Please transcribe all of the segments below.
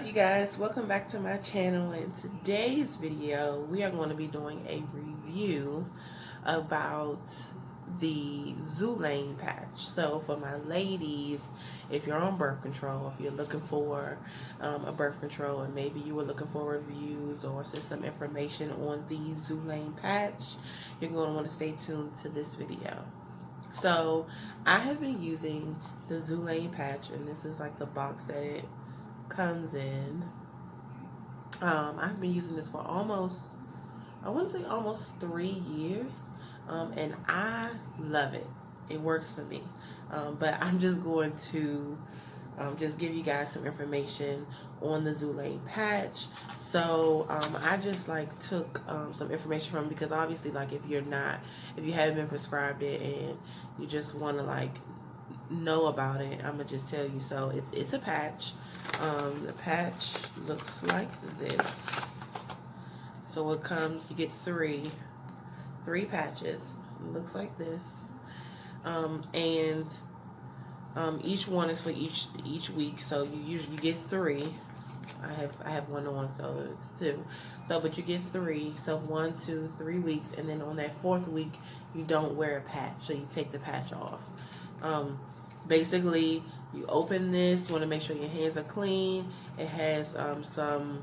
you guys? Welcome back to my channel. In today's video, we are going to be doing a review about the Xulane patch. So for my ladies, if you're on birth control, if you're looking for a birth control, and maybe you were looking for reviews or some information on the Xulane patch, you're going to want to stay tuned to this video. So I have been using the Xulane patch, and this is like the box that it comes in. I've been using this for almost, I want to say almost 3 years, and I love it. It works for me. But I'm just going to just give you guys some information on the Xulane patch. So I just like took some information from it, because obviously, like, if you haven't been prescribed it and you just want to like know about it, I'm gonna just tell you. So it's a patch. The patch looks like this. So it comes, you get three patches. It looks like this. And each one is for each week. So you get three. I have one on, so it's 2. So, but you get 3. So 1, 2, 3 weeks, and then on that 4th week, you don't wear a patch. So you take the patch off. Basically, you open this. You want to make sure your hands are clean. It has some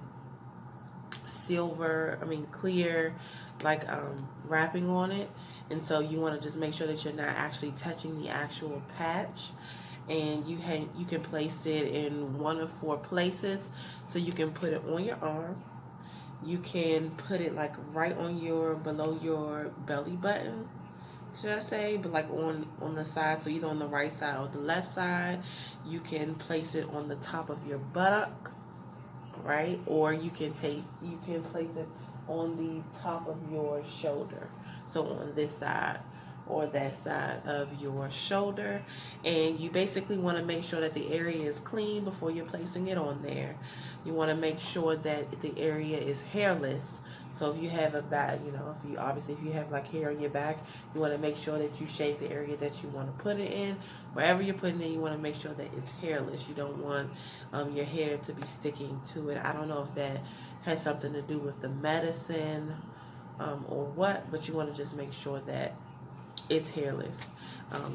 clear, like wrapping on it, and so you want to just make sure that you're not actually touching the actual patch. And you can place it in 1 of 4 places. So you can put it on your arm. You can put it like right on below your belly button, should I say, but like on the side. So either on the right side or the left side. You can place it on the top of your buttock, right? Or you can place it on the top of your shoulder. So on this side or that side of your shoulder. And you basically want to make sure that the area is clean before you're placing it on there. You want to make sure that the area is hairless. So if you have a back, if you have like hair on your back, you want to make sure that you shave the area that you want to put it in. Wherever you're putting it, you want to make sure that it's hairless. You don't want your hair to be sticking to it. I don't know if that has something to do with the medicine or what, but you want to just make sure that it's hairless,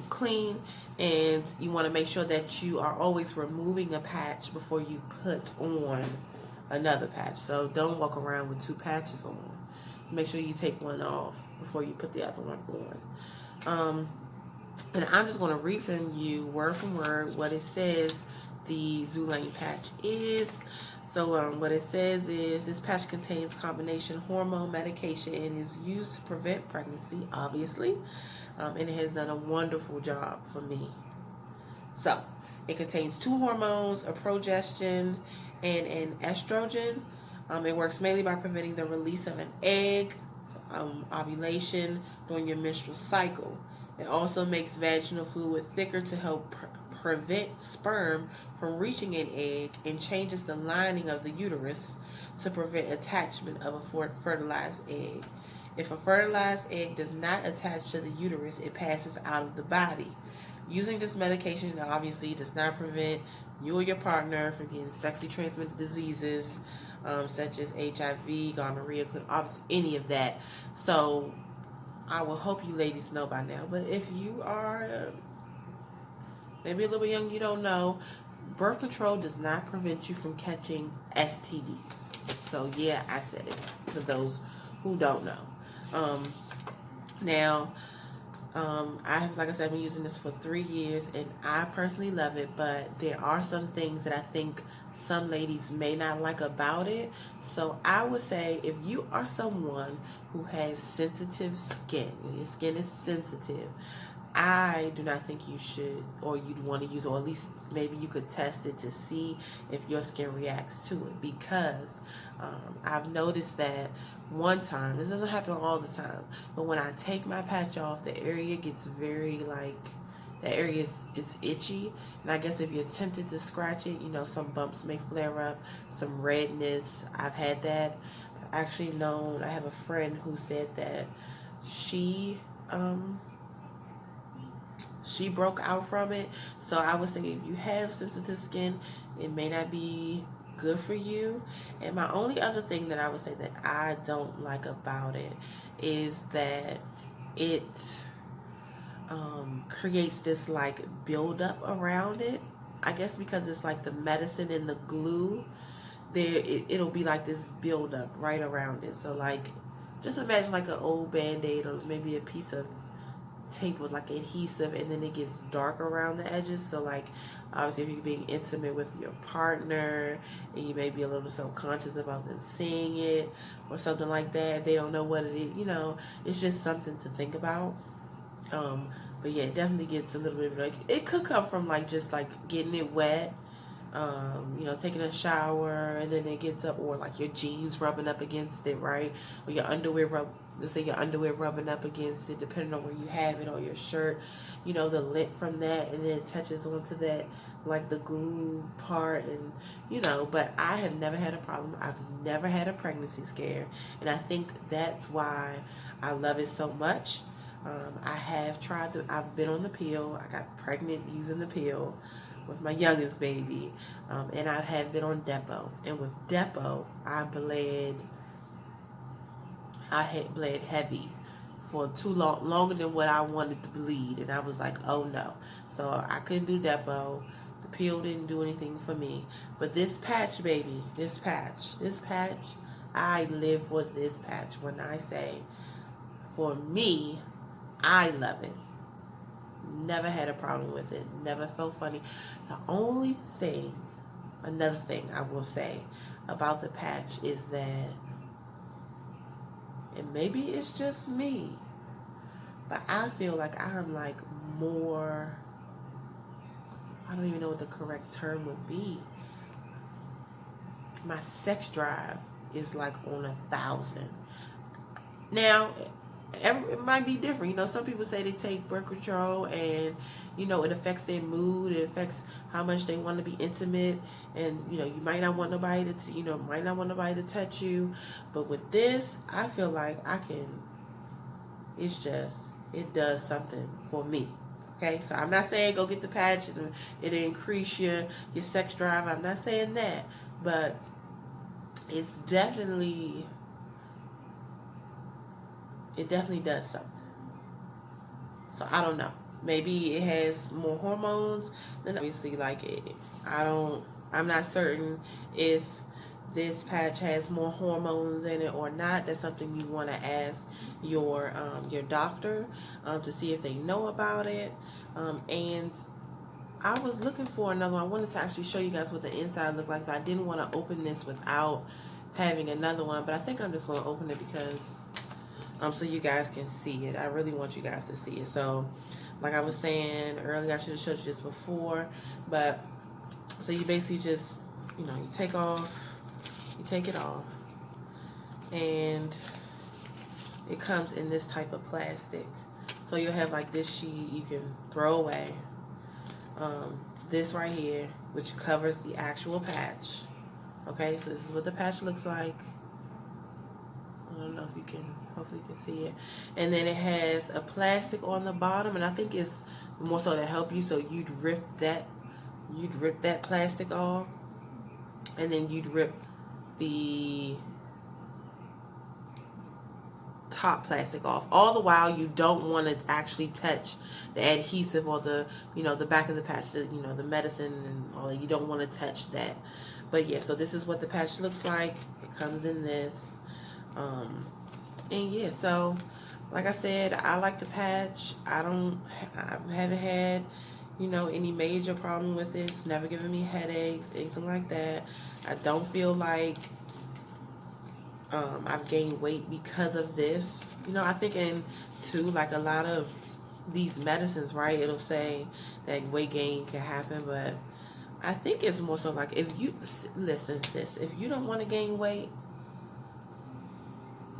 clean. And you want to make sure that you are always removing a patch before you put on another patch. So don't walk around with 2 patches on. Make sure you take one off before you put the other one on. And I'm just going to read from you word for word what it says the Xulane patch is. So what it says is, this patch contains combination hormone medication and is used to prevent pregnancy, obviously. And it has done a wonderful job for me. So it contains 2 hormones, a progestin and an estrogen. It works mainly by preventing the release of an egg, ovulation during your menstrual cycle. It also makes vaginal fluid thicker to help prevent sperm from reaching an egg, and changes the lining of the uterus to prevent attachment of a fertilized egg. If a fertilized egg does not attach to the uterus, it passes out of the body. Using this medication obviously does not prevent you or your partner from getting sexually transmitted diseases such as HIV, gonorrhea, obviously any of that. So I will hope you ladies know by now. But if you are maybe a little bit young, you don't know, birth control does not prevent you from catching STDs. So yeah, I said it for those who don't know. Like I said, I've been using this for 3 years, and I personally love it, but there are some things that I think some ladies may not like about it. So I would say, if you are someone who has sensitive skin, your skin is sensitive, I do not think you should, or you'd want to use, or at least maybe you could test it to see if your skin reacts to it. Because I've noticed that one time, this doesn't happen all the time, but when I take my patch off, the area gets very the area is itchy. And I guess if you're tempted to scratch it, some bumps may flare up, some redness. I've had that. I have a friend who said that she broke out from it. So I would say, if you have sensitive skin, it may not be good for you. And my only other thing that I would say that I don't like about it is that it creates this like buildup around it. I guess because it's like the medicine and the glue, it'll be like this buildup right around it. So like, just imagine like an old Band-Aid or maybe a piece of tape with like adhesive, and then it gets dark around the edges. So like, obviously if you're being intimate with your partner and you may be a little self-conscious about them seeing it or something like that, if they don't know what it is, you know, it's just something to think about. But yeah, it definitely gets a little bit like, it could come from like just like getting it wet, you know, taking a shower and then it gets up, or like your jeans rubbing up against it, right? Or your underwear let's say your underwear rubbing up against it, depending on where you have it, or your shirt, you know, the lint from that, and then it touches onto that, like the glue part, and you know, but I have never had a problem. I've never had a pregnancy scare, and I think that's why I love it so much. I've been on the pill. I got pregnant using the pill with my youngest baby, and I have been on Depo. And with Depo, I had bled heavy for too long, longer than what I wanted to bleed, and I was like, oh no. So I couldn't do Depo. The pill didn't do anything for me. But this patch, baby, this patch, I live for this patch. When I say, for me, I love it. Never had a problem with it. Never felt funny. The only thing, another thing I will say about the patch is that, and maybe it's just me, but I feel like I'm like more, I don't even know what the correct term would be. My sex drive is like on 1,000. Now, it might be different. You know, some people say they take birth control and, you know, it affects their mood. It affects how much they want to be intimate. And, you know, you might not want nobody to touch you. But with this, I feel like it does something for me. Okay, so I'm not saying go get the patch and it'll increase your sex drive. I'm not saying that. But it definitely does something. So I don't know. Maybe it has more hormones than, obviously, like I'm not certain if this patch has more hormones in it or not. That's something you want to ask your doctor to see if they know about it. And I was looking for another one. I wanted to actually show you guys what the inside looked like, but I didn't want to open this without having another one. But I think I'm just going to open it because so you guys can see it. I really want you guys to see it. So like I was saying earlier, I should have showed you this before, but so you basically just, you know, you take it off, and it comes in this type of plastic. So you'll have like this sheet you can throw away. This right here, which covers the actual patch. Okay, so this is what the patch looks like. I don't know if you can, hopefully you can see it. And then it has a plastic on the bottom, and I think it's more so to help you. So you'd rip that plastic off, and then you'd rip the top plastic off. All the while you don't want to actually touch the adhesive or the, you know, the back of the patch, you know, the medicine and all that. You don't want to touch that. But yeah, so this is what the patch looks like. It comes in this. And yeah, so like I said, I like the patch. I haven't had, you know, any major problem with it. It's never given me headaches, anything like that. I don't feel like I've gained weight because of this. You know, I think like a lot of these medicines, right, it'll say that weight gain can happen, but I think it's more so like, if you listen, sis, if you don't want to gain weight,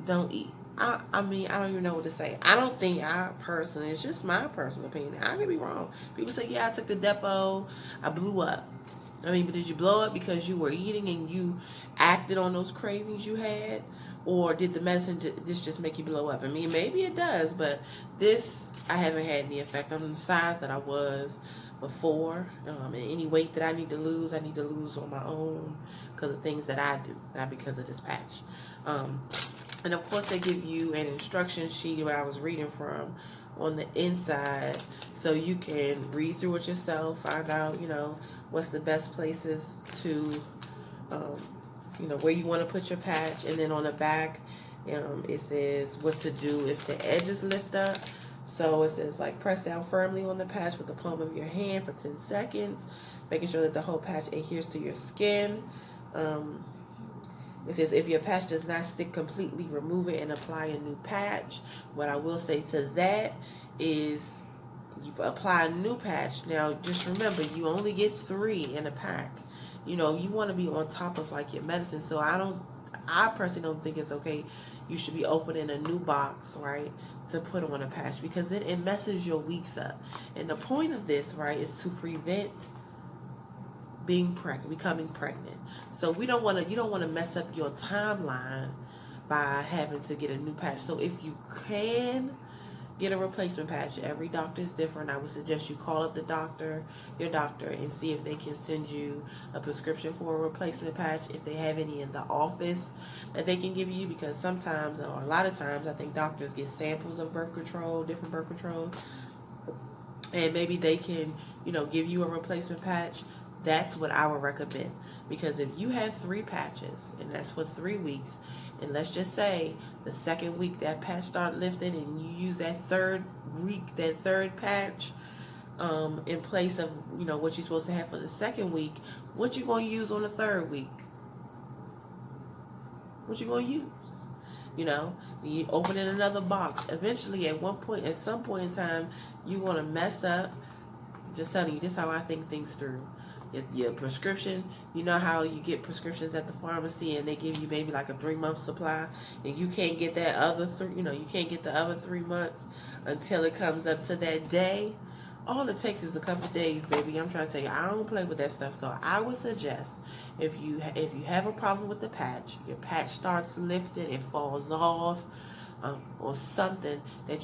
don't eat. I mean, I don't even know what to say. I don't think it's just my personal opinion. I could be wrong. People say, yeah, I took the Depo, I blew up. I mean, but did you blow up because you were eating and you acted on those cravings you had? or did the medicine this just make you blow up? I mean, maybe it does, but this, I haven't had any effect. I'm the size that I was before, and any weight that I need to lose on my own because of things that I do, not because of this patch. And of course, they give you an instruction sheet where I was reading from on the inside, so you can read through it yourself, find out, what's the best places to, where you want to put your patch. And then on the back, it says what to do if the edges lift up. So it says, like, press down firmly on the patch with the palm of your hand for 10 seconds, making sure that the whole patch adheres to your skin. It says if your patch does not stick completely, remove it and apply a new patch. What I will say to that is you apply a new patch. Now, just remember, you only get 3 in a pack. You want to be on top of, like, your medicine. So I personally don't think it's okay. You should be opening a new box, right, to put on a patch, because then it messes your weeks up. And the point of this, right, is to prevent becoming pregnant. So you don't want to mess up your timeline by having to get a new patch. So if you can get a replacement patch, every doctor is different. I would suggest you call up your doctor, and see if they can send you a prescription for a replacement patch, if they have any in the office that they can give you, because sometimes, or a lot of times, I think doctors get samples of different birth control, and maybe they can, give you a replacement patch. That's what I would recommend, because if you have 3 patches and that's for 3 weeks, and let's just say the second week that patch started lifting, and you use that third patch in place of what you're supposed to have for the second week, what you going to use on the third week? What you going to use? You open in another box. Eventually, at some point in time, you're going to mess up. I'm just telling you, this is how I think things through. Your prescription, how you get prescriptions at the pharmacy, and they give you maybe like a 3-month supply, and you can't get that other you can't get the other 3 months until it comes up to that day. All it takes is a couple of days, baby. I'm trying to tell you, I don't play with that stuff. So I would suggest, if you have a problem with the patch, your patch starts lifting, it falls off, or something that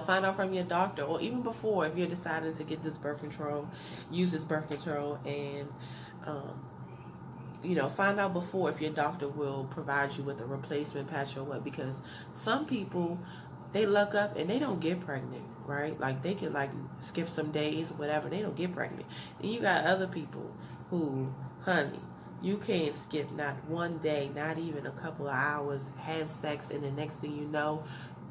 find out from your doctor, or even before, if you're deciding to get this birth control, use this birth control, and find out before if your doctor will provide you with a replacement patch or what, because some people, they luck up and they don't get pregnant, right? Like, they can, like, skip some days or whatever, they don't get pregnant. And you got other people who, honey, you can't skip not one day, not even a couple of hours, have sex, and the next thing you know,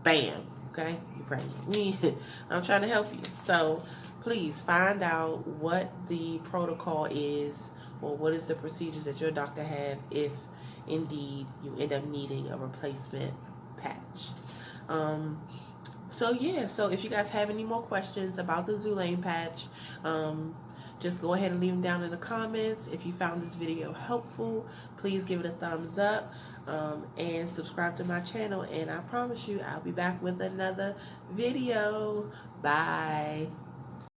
bam, okay, you're pregnant. I'm trying to help you. So please find out what the protocol is, or what is the procedures that your doctor have if indeed you end up needing a replacement patch. So if you guys have any more questions about the Xulane patch, just go ahead and leave them down in the comments. If you found this video helpful, please give it a thumbs up, and subscribe to my channel. And I promise you, I'll be back with another video. Bye.